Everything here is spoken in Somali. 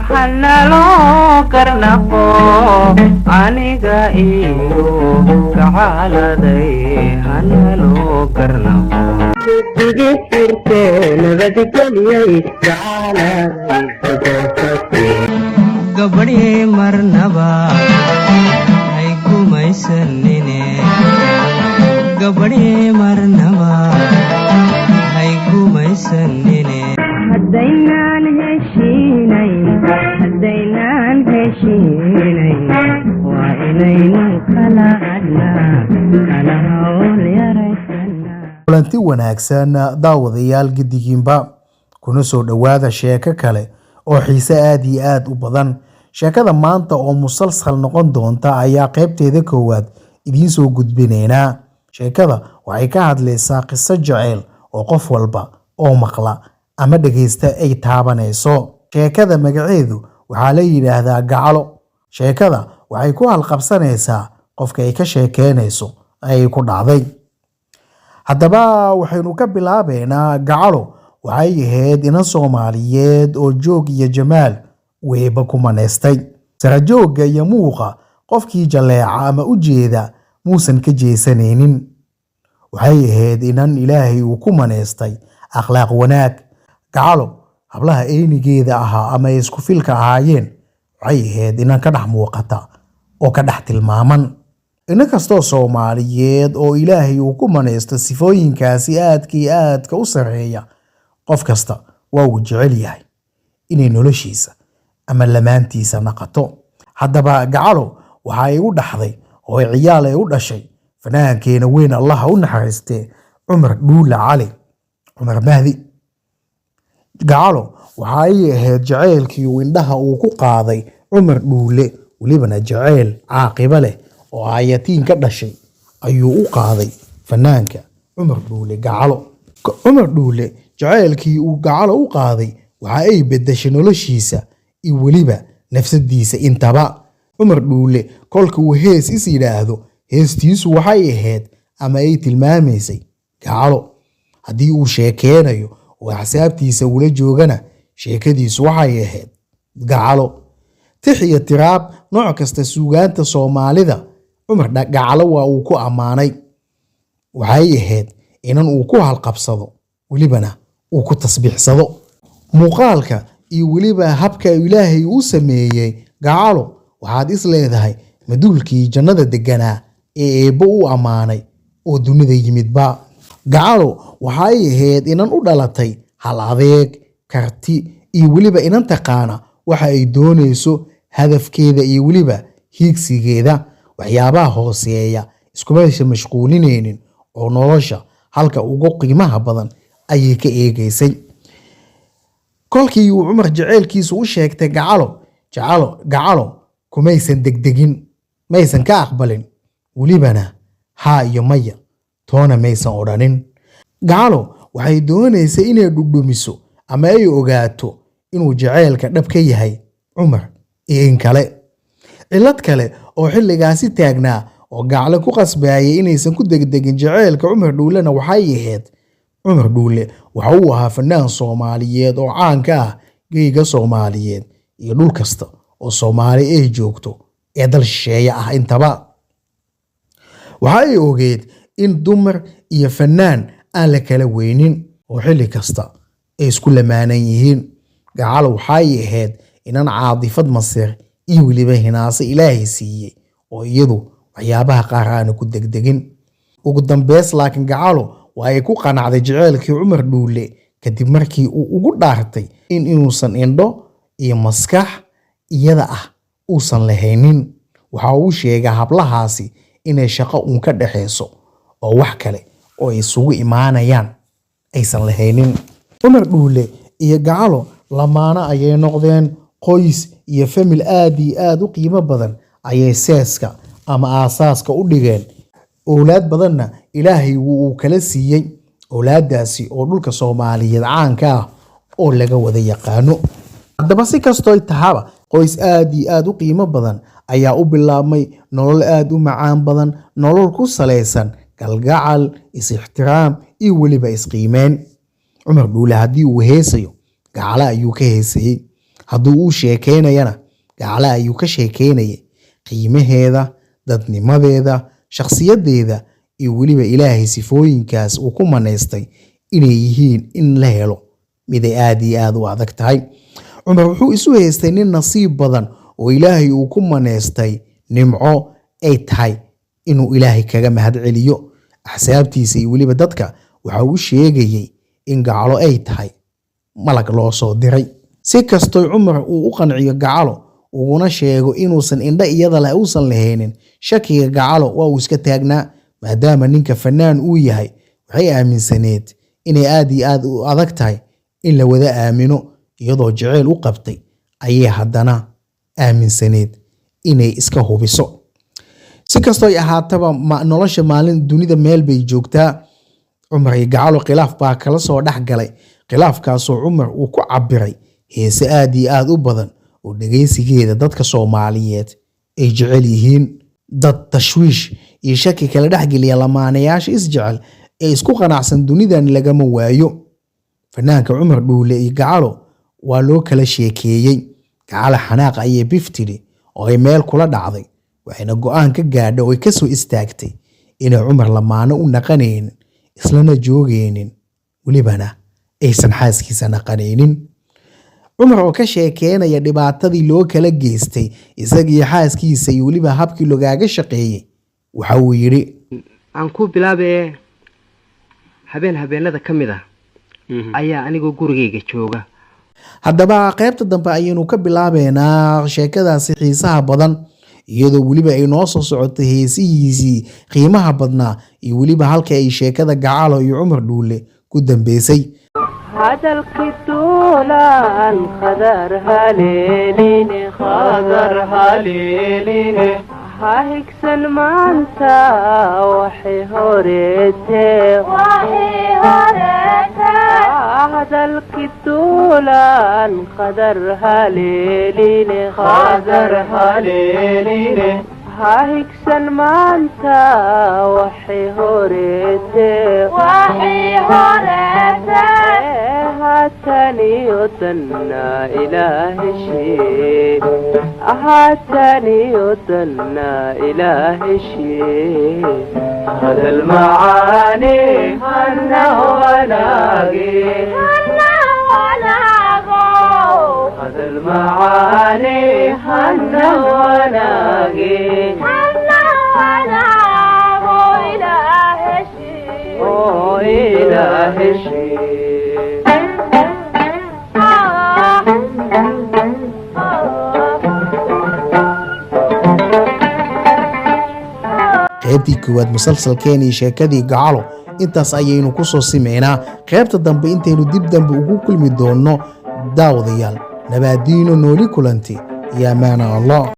hanalo karnaqo aniga iyo kacaladay hanalo karnaqo digirte nabadgeliyay kacaladay gabadhi marnaba ay gumaysanine gabadhi marnaba ay gumaysanine haddaynan heshiinay waa inaynu kala hadnaa kala hawl yaraysanaa. kulanti wanaagsan daawadayaal gedigiinba kuna soo dhowaada sheeko kale oo xiise aad iyo aad u badan. sheekada maanta oo musalsal noqon doonta ayaa qaybteeda koowaad idiin soo gudbinaynaa. sheekada waxay ka hadlaysaa qiso jaceyl oo qof walba oo maqla ama dhageysta ay taabanayso. sheekada magaceedu waxaa la yidhaahdaa gacalo. sheekada waxay ku halqabsanaysaa qofka ay ka sheekeynayso ay ku dhacday. haddaba waxaynu ka bilaabaynaa gacalo waxay ahayd inan Soomaaliyeed oo joog iyo jamaal weeba ku maneystay. sarajooga iyo muuqa qofkii jaleeca ama u jeeda muusan ka jeesanaynin. waxay ahayd inan Ilaahay uu ku maneystay akhlaaq wanaag. gacalo hablaha eynigeeda ahaa ama ay isku filka ahaayeen waxay ahayd inan ka dhex muuqata oo ka dhex tilmaaman. inan kastoo Soomaaliyeed oo Ilaahay uu ku maneysto sifooyinkaasi aadka iyo aadka u sareeya, qof kasta waa uu jecel yahay inay noloshiisa ama lamaantiisa naqato. haddaba gacalo waxa ay u dhaxday oo ay ciyaal ay u dhashay fanaankeena weyn Allah u naxariistee Cumar Dhuule Cali Cumar Mahdi. gacalo waxa ay ahayd jaceylkii indhaha uu ku qaaday Cumar Dhuule, welibana jaceyl caaqiba leh oo ayatiin ka dhashay ayuu u qaaday fanaanka Cumar Dhuule gacalo. Cumar Dhuule jaceylkii uu gacalo u qaaday waxa ay bedeshay noloshiisa iyo weliba nafsadiisa intaba. Cumar Dhuule kolka uu hees is yiraahdo heestiisu waxay ahayd ama ay tilmaamaysay gacalo. haddii uu sheekeynayo oo xisaabtiisa ula joogana sheekadiisu waxay ahayd gacalo. tix iyo tiraab nooc kasta suugaanta Soomaalida Cumar gacalo waa uu ku ammaanay. waxay ahayd inan uu ku halqabsado welibana uu ku tasbiixsado. muuqaalka iyo weliba habka Ilaahay uu sameeyay gacalo waxaad is leedahay maduulkii jannada deganaa ee eebbo u ammaanay oo dunida yimidba. gacalo waxay ahayd inan u dhalatay hal adeeg, karti iyo weliba inan taqaana waxa ay doonayso, hadafkeeda iyo weliba hiigsigeeda. waxyaabaha hooseeya iskuma mashquulinaynin oo nolosha halka ugu qiimaha badan ayay ka eegaysay. kolkii uu Cumar jaceylkiisu u sheegtay gacalo kumaysan degdegin, maysan ka aqbalin, welibana haa iyo maya toona maysan odhanin. gacalo waxay doonaysay inay dhudhumiso ama ay ogaato inuu jaceylka dhab ka yahay Cumar iyo in kale. cillad kale oo xilligaasi taagnaa oo gacalo ku qasbayay inaysan ku degdegin jaceylka Cumar Dhuulena waxay ahayd Cumar Dhuule waxa uu ahaa fanaan Soomaaliyeed oo caan ka ah geyiga Soomaaliyeed iyo dhul kasta oo Soomaali ay joogto ee dal shisheeye ah intaba. waxa ay ogeed in dumar iyo fanaan aan la kala weynin oo xilli kasta ay isku lamaanan yihiin. gacalo waxay ahayd inan caadifad masir iyo weliba hinaase Ilaahay siiyey oo iyadu waxyaabaha qaar aan ku degdegin. ugu dambeys laakiin gacalo waa ay ku qanacday jaceylkii Cumar Dhuule kadib markii uu ugu dhaartay inuusan indho iyo maskax iyada ah uusan lahaynin. waxa uu sheegay hablahaasi inay shaqo uun ka dhaxayso oo wax kale oo ay isugu imaanayaan aysan lahaynin. Cumar Dhuule iyo gacalo lamaana ayay noqdeen, qoys iyo famil aad iyo aad u qiimo badan ayay seeska ama aasaaska u dhigeen. awlaad badanna Ilaahay wuu kala siiyey. awlaadaasi oo dhulka Soomaaliyeed caan ka ah oo laga wada yaqaano. haddaba si kastoo tahaba qoys aad iyo aad u qiimo badan ayaa u bilaabmay nolol aad u macaan badan, nolol ku saleysan galgacal, is-ixtiraam iyo weliba isqiimeyn. Cumar Dhuule haddii uu heesayo gacalo ayuu ka heesayey, hadduu uu sheekaynayana gacala ayuu ka sheekaynaya qiimaheeda, dadnimadeeda, shakhsiyadeeda iyo weliba ilaahay sifooyinkaas uu ku manaystay inay yihiin in la helo mid ay aad iyo aad u adag tahay. cumar wuxuu isu haystay nin nasiib badan oo ilaahay uu ku manaystay nimco ay tahay inuu ilaahay kaga mahad celiyo. axsaabtiisa iyo weliba dadka waxa uu sheegayay in gacalo ay tahay malag loo soo diray. si kastoo cumar uu u qanciyo gacalo uguna sheego inuusan indha iyada leh uusan lahaynin, shakiga gacalo waa uu iska taagnaa maadaama ninka fanaan uu yahay. waxay aaminsaneed inay aad iyo aad u adag tahay in la wada aamino, iyadoo jaceyl u qabtay ayay haddana aaminsaneed inay iska hubiso. si kastoo ay ahaataba nolosha maalin dunida meel bay joogtaa. cumar iyo gacalo khilaaf baa kala soo dhex galay. khilaafkaasoo cumar uu ku cabiray heese aad iyo aad u badan oo dhegaysigeeda dadka Soomaaliyeed ay jecel yihiin. dad tashwiish iyo shaki kala dhexgeliya lamaanayaasha isjecel ee isku qanacsan dunidan lagama waayo. fanaanka Cumar Dhuule iyo gacalo waa loo kala sheekeeyey. gacalo xanaaq ayay biftiri oo ay meel kula dhacday, waxayna go'aan ka gaadhay oo ay kasoo istaagtay inay Cumar lamaano u naqanaynin, islana joogaynin, welibana aysan xaaskiisa naqanaynin. cumar oo ka sheekeynaya dhibaatadii loo kala geystay isagii xaaskiisa iyo weliba habkii logaaga shaqeeyey, waxa uu yidhi: aan ku bilaabay habeenada ka mid ah ayaa anigoo gurigayga jooga. haddaba qaybta dambe ayaynu ka bilaabeynaa sheekadaasi xiisaha badan, iyadoo weliba ay noo soo socotay heesihiisii qiimaha badnaa iyo weliba halka ay sheekada gacalo iyo Cumar Dhuule ku dambeysay. hadalkii duulaan khadar haleeline ha higsan maanta waxay horeetee hadalkii duulaan khadar haleeline ha higsan maanta waxay horeetee هاتني ودنا إله شيء هذا المعاني هنا وناقي هذا المعاني هنا وناقي إله شيء qaybtii koowaad musalsalkeeni sheekadii gacalo intaas ayaynu ku soo simeynaa. qaybta dambe intaynu dib dambe ugu kulmi doonno daawadayaal, nabaadiino nooli kulanti iyo amaana Allah.